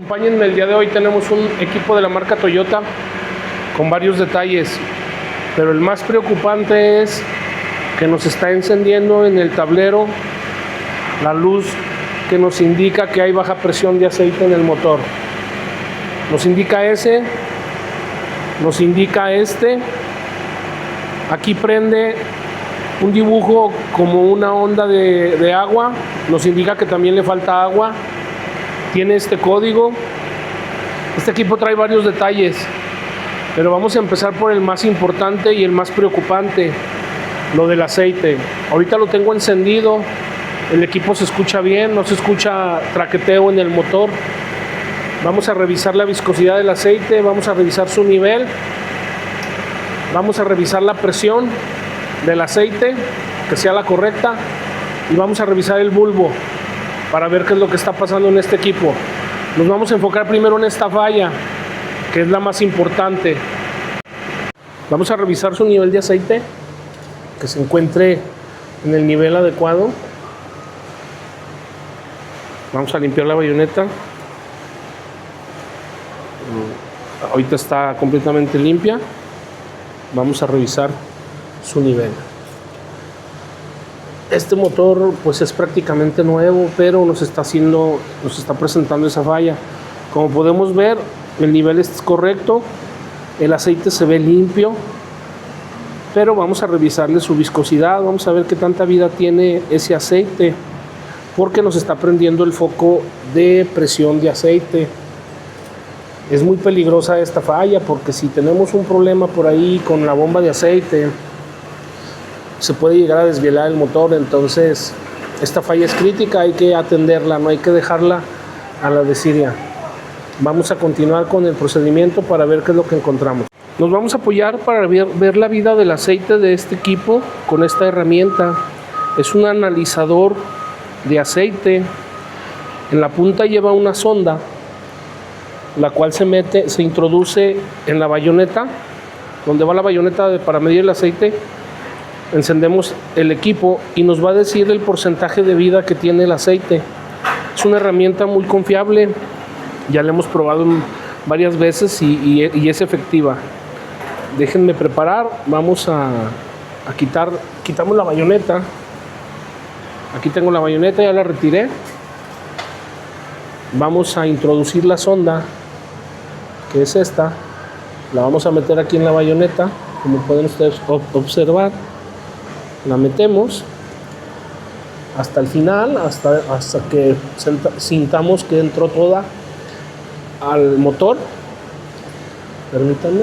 Acompáñenme, el día de hoy tenemos un equipo de la marca Toyota con varios detalles, pero el más preocupante es que nos está encendiendo en el tablero la luz que nos indica que hay baja presión de aceite en el motor. Nos indica ese, nos indica este. Aquí prende un dibujo como una onda de agua, nos indica que también le falta agua. Tiene este código. Este equipo trae varios detalles, pero vamos a empezar por el más importante y el más preocupante, lo del aceite. Ahorita lo tengo encendido, el equipo se escucha bien, no se escucha traqueteo en el motor. Vamos a revisar la viscosidad del aceite, vamos a revisar su nivel, vamos a revisar la presión del aceite, que sea la correcta, y vamos a revisar el bulbo para ver qué es lo que está pasando en este equipo. Nos vamos a enfocar primero en esta falla, que es la más importante. Vamos a revisar su nivel de aceite, que se encuentre en el nivel adecuado. Vamos a limpiar la bayoneta. Ahorita está completamente limpia. Vamos a revisar su nivel. Este motor pues es prácticamente nuevo, pero nos está presentando esa falla. Como podemos ver, el nivel es correcto, el aceite se ve limpio, pero vamos a revisarle su viscosidad, vamos a ver qué tanta vida tiene ese aceite, porque nos está prendiendo el foco de presión de aceite. Es muy peligrosa esta falla, porque si tenemos un problema por ahí con la bomba de aceite, se puede llegar a desvielar el motor. Entonces esta falla es crítica, hay que atenderla, no hay que dejarla a la desidia. Vamos a continuar con el procedimiento para ver qué es lo que encontramos. Nos vamos a apoyar para ver la vida del aceite de este equipo con esta herramienta. Es un analizador de aceite. En la punta lleva una sonda, la cual se introduce en la bayoneta, donde va la bayoneta para medir el aceite. Encendemos el equipo y nos va a decir el porcentaje de vida que tiene el aceite. Es una herramienta muy confiable, ya la hemos probado varias veces y es efectiva. Déjenme preparar, vamos a quitamos la bayoneta. Aquí tengo la bayoneta, ya la retiré. Vamos a introducir la sonda, que es esta. La vamos a meter aquí en la bayoneta, como pueden ustedes observar. La metemos hasta el final, hasta que sintamos que entró toda al motor. Permítanme.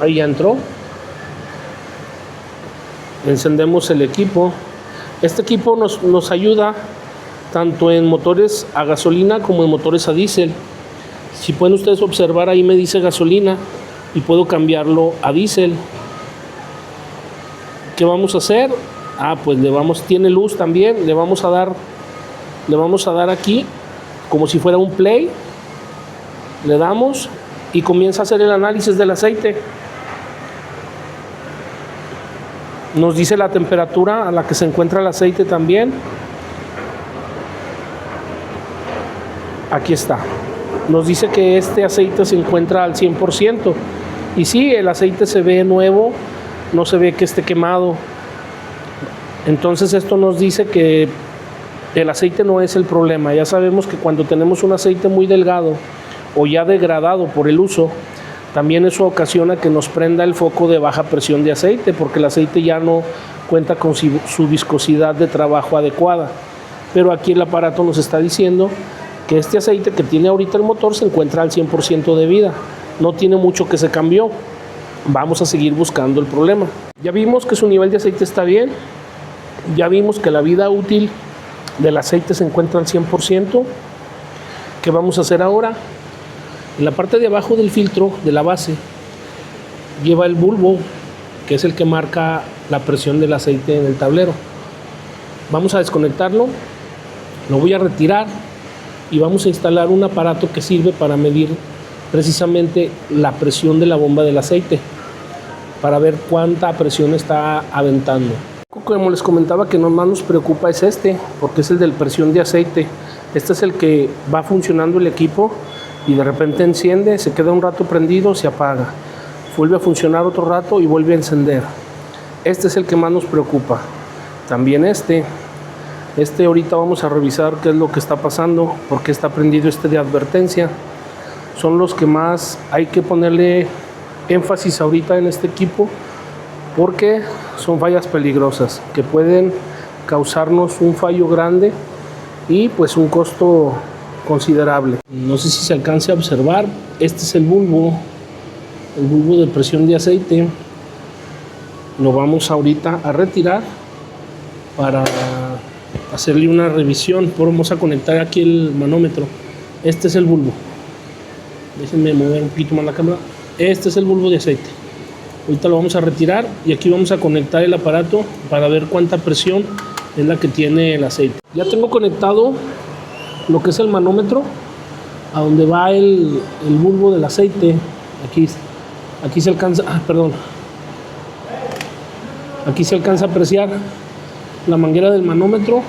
Ahí ya entró. Encendemos el equipo. Este equipo nos ayuda tanto en motores a gasolina como en motores a diésel. Si pueden ustedes observar, ahí me dice gasolina y puedo cambiarlo a diésel. ¿Qué vamos a hacer? Pues tiene luz también, le vamos a dar aquí como si fuera un play. Le damos y comienza a hacer el análisis del aceite. Nos dice la temperatura a la que se encuentra el aceite también. Aquí está. Nos dice que este aceite se encuentra al 100%. Y sí, el aceite se ve nuevo, no se ve que esté quemado. Entonces esto nos dice que el aceite no es el problema. Ya sabemos que cuando tenemos un aceite muy delgado o ya degradado por el uso, también eso ocasiona que nos prenda el foco de baja presión de aceite, porque el aceite ya no cuenta con su viscosidad de trabajo adecuada. Pero aquí el aparato nos está diciendo que este aceite que tiene ahorita el motor se encuentra al 100% de vida. No tiene mucho que se cambió. Vamos a seguir buscando el problema. Ya vimos que su nivel de aceite está bien. Ya vimos que la vida útil del aceite se encuentra al 100%. ¿Qué vamos a hacer ahora? En la parte de abajo del filtro de la base lleva el bulbo, que es el que marca la presión del aceite en el tablero. Vamos a desconectarlo, lo voy a retirar y vamos a instalar un aparato que sirve para medir precisamente la presión de la bomba del aceite, para ver cuánta presión está aventando. Como les comentaba, que más nos preocupa es este, porque es el de presión de aceite. Este es el que va funcionando el equipo y de repente enciende, se queda un rato prendido, se apaga, vuelve a funcionar otro rato y vuelve a encender. Este es el que más nos preocupa. También este ahorita vamos a revisar qué es lo que está pasando, porque está prendido este de advertencia. Son los que más hay que ponerle énfasis ahorita en este equipo, porque son fallas peligrosas que pueden causarnos un fallo grande y pues un costo considerable. No sé si se alcance a observar, este es el bulbo de presión de aceite. Lo vamos ahorita a retirar para hacerle una revisión. Vamos a conectar aquí el manómetro. Este es el bulbo. Déjenme mover un poquito más la cámara. Este es el bulbo de aceite. Ahorita lo vamos a retirar y aquí vamos a conectar el aparato para ver cuánta presión es la que tiene el aceite. Ya tengo conectado lo que es el manómetro a donde va el bulbo del aceite. Aquí se alcanza, aquí se alcanza a apreciar la manguera del manómetro,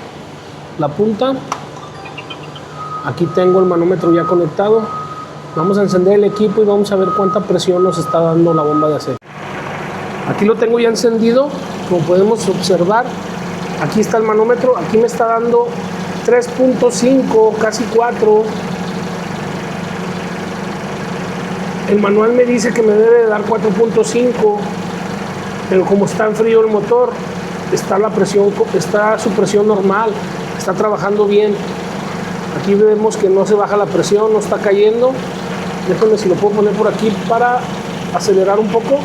la punta. Aquí tengo el manómetro ya conectado. Vamos a encender el equipo y vamos a ver cuánta presión nos está dando la bomba de aceite. Aquí lo tengo ya encendido, como podemos observar. Aquí está el manómetro, aquí me está dando 3.5, casi 4. El manual me dice que me debe de dar 4.5, pero como está en frío el motor, está su presión normal, está trabajando bien. Aquí vemos que no se baja la presión, no está cayendo. Déjenme si lo puedo poner por aquí para acelerar un poco.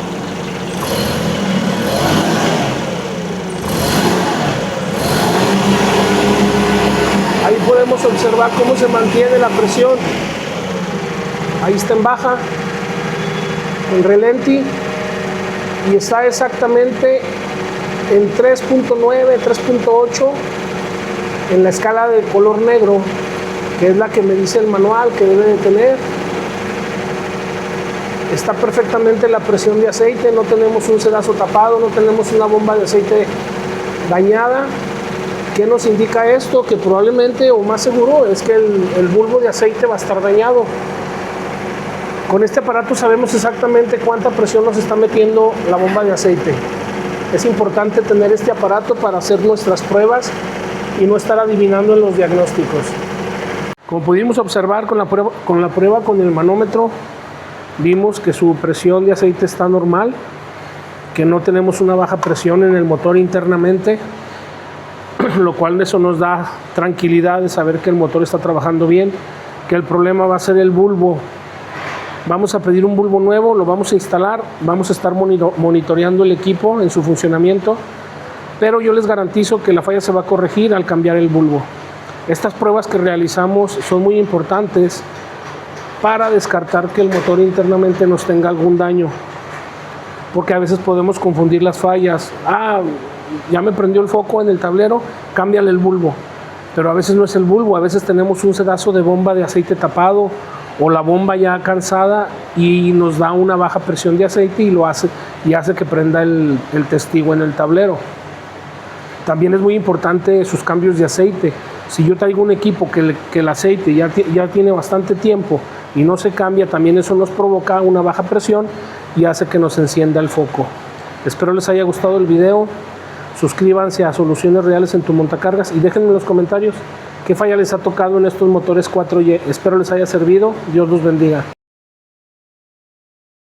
Ahí podemos observar cómo se mantiene la presión. Ahí está en baja, en relenti, y está exactamente en 3.9, 3.8 en la escala de color negro, que es la que me dice el manual que debe de tener. Está perfectamente la presión de aceite, no tenemos un sedazo tapado, no tenemos una bomba de aceite dañada. ¿Qué nos indica esto? Que probablemente, o más seguro, es que el bulbo de aceite va a estar dañado. Con este aparato sabemos exactamente cuánta presión nos está metiendo la bomba de aceite. Es importante tener este aparato para hacer nuestras pruebas y no estar adivinando en los diagnósticos. Como pudimos observar con la prueba con el manómetro, vimos que su presión de aceite está normal, que no tenemos una baja presión en el motor internamente, lo cual eso nos da tranquilidad de saber que el motor está trabajando bien, que el problema va a ser el bulbo. Vamos a pedir un bulbo nuevo, lo vamos a instalar, vamos a estar monitoreando el equipo en su funcionamiento, pero yo les garantizo que la falla se va a corregir al cambiar el bulbo. Estas pruebas que realizamos son muy importantes para descartar que el motor internamente nos tenga algún daño, porque a veces podemos confundir las fallas. Ya me prendió el foco en el tablero, cámbiale el bulbo, pero a veces no es el bulbo, a veces tenemos un sedazo de bomba de aceite tapado o la bomba ya cansada y nos da una baja presión de aceite y hace que prenda el testigo en el tablero. También es muy importante sus cambios de aceite. Si yo traigo un equipo que el aceite ya tiene bastante tiempo y no se cambia, también eso nos provoca una baja presión y hace que nos encienda el foco. Espero les haya gustado el video. Suscríbanse a Soluciones Reales en tu Montacargas y déjenme en los comentarios qué falla les ha tocado en estos motores 4Y. Espero les haya servido. Dios los bendiga.